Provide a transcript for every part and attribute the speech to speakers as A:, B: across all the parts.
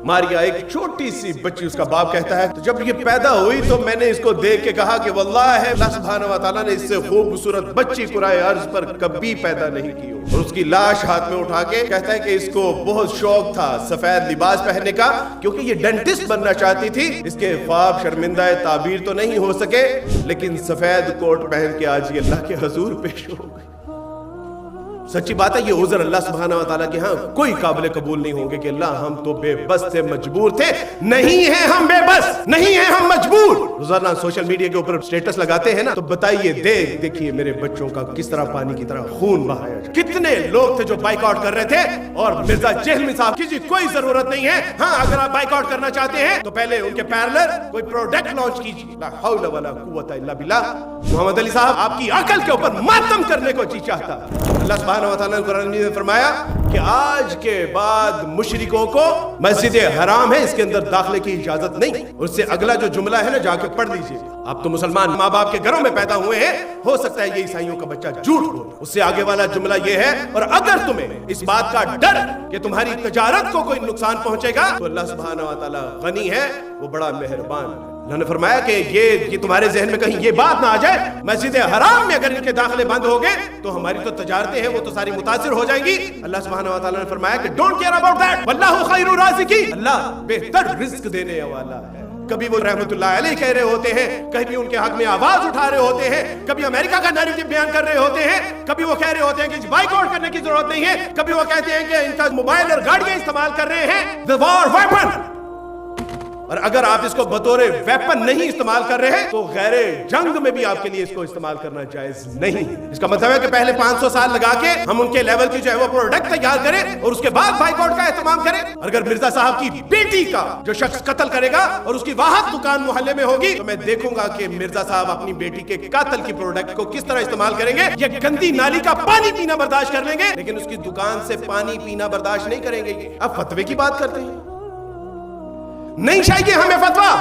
A: ماریا ایک چھوٹی سی بچی، اس کا باپ کہتا ہے تو جب یہ پیدا ہوئی تو میں نے اس کو دیکھ کے کہا کہ واللہ ہے اللہ سبحانہ و تعالیٰ نے اس سے خوبصورت بچی کرائے ارض پر کبھی پیدا نہیں کی ہو. اور اس کی لاش ہاتھ میں اٹھا کے کہتا ہے کہ اس کو بہت شوق تھا سفید لباس پہننے کا، کیونکہ یہ ڈینٹسٹ بننا چاہتی تھی. اس کے خواب شرمندہ تعبیر تو نہیں ہو سکے، لیکن سفید کوٹ پہن کے آج یہ اللہ کے حضور پیش ہو گئی. سچی بات ہے، یہ عذر اللہ سبحانہ و تعالیٰ کے ہاں کوئی قابل قبول نہیں ہوں گے کہ اللہ ہم تو بے بس تھے، مجبور تھے. نہیں ہیں ہم بے بس، نہیں ہیں ہم مجبور. روزانہ سوشل میڈیا کے اوپر سٹیٹس لگاتے ہیں نا، تو بتائیے دیکھیے میرے بچوں کا کس طرح پانی کی طرح خون بہایا جائے. کتنے لوگ تھے جو بائک آؤٹ کر رہے تھے، اور مرزا جہلمی صاحب کی کوئی ضرورت نہیں ہے. ہاں اگر آپ بائک آؤٹ کرنا چاہتے ہیں تو پہلے ان کے پیرلر کوئی پروڈکٹ لانچ کیجیے. لا حول ولا قوت الا باللہ. محمد علی صاحب آپ کی عقل کے اوپر ماتم کرنے کو جی چاہتا. اللہ سبحانہ و تعالیٰ نے قرآن میں فرمایا کہ آج کے بعد مشرکوں کو مسجد حرام ہے، اس کے اندر داخلے کی اجازت نہیں. اس سے اگلا جو جملہ ہے نا، جا کے پڑھ لیجئے. آپ تو مسلمان ماں باپ کے گھروں میں پیدا ہوئے ہیں، ہو سکتا ہے یہ عیسائیوں کا بچہ جھوٹ بولے. اس سے آگے والا جملہ یہ ہے، اور اگر تمہیں اس بات کا ڈر کہ تمہاری تجارت کو کوئی نقصان پہنچے گا تو اللہ سبحانہ و تعالیٰ غنی ہے، وہ بڑا مہربان ہے. انہوں نے فرمایا کہ یہ تمہارے ذہن میں کہیں یہ بات نہ آ جائے مسجد حرام میں اگر ان کے داخلے بند ہو گئے تو ہماری تو تجارتیں ہیں وہ تو ساری متاثر ہو جائیں گی. اللہ سبحانہ و تعالیٰ نے فرمایا کہ ڈونٹ کیئر اباؤٹ دیٹ واللہ خیر الرازقین. اللہ بہتر رزق دینے والا ہے. کبھی وہ رحمت اللہ علیہ کہہ رہے ہوتے ہیں، کبھی ان کے حق میں آواز اٹھا رہے ہوتے ہیں، کبھی امریکہ کا نیریٹو بیان کر رہے ہوتے ہیں، کبھی وہ کہہ رہے ہوتے ہیں کہ بائک آؤٹ کرنے کی ضرورت نہیں ہے، کبھی وہ کہتے ہیں کہ ان کا موبائل اور گاڑیاں استعمال کر رہے ہیں the war weapon. اور اگر آپ اس کو بطور ویپن نہیں استعمال کر رہے تو غیر جنگ میں بھی آپ کے لیے اس کو استعمال کرنا جائز نہیں. اس کا مطلب ہے کہ پہلے 500 سال لگا کے ہم ان کے لیول کی جو ہے وہ پروڈکٹ تیار کریں اور اس کے بعد بائک آؤٹ کا اہتمام کریں. اگر مرزا صاحب کی بیٹی کا جو شخص قتل کرے گا اور اس کی واحد دکان محلے میں ہوگی تو میں دیکھوں گا کہ مرزا صاحب اپنی بیٹی کے قاتل کی پروڈکٹ کو کس طرح استعمال کریں گے. یہ گندی نالی کا پانی پینا برداشت کر لیں گے لیکن اس کی دکان سے پانی پینا برداشت نہیں کریں گے. اب فتوے کی بات کرتے ہیں. نہیں چاہیے ہمیں فتویٰ،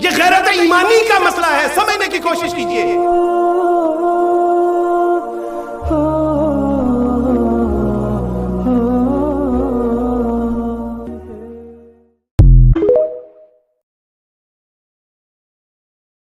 A: یہ غیرت ایمانی کا مسئلہ ہے، سمجھنے کی کوشش کیجئے.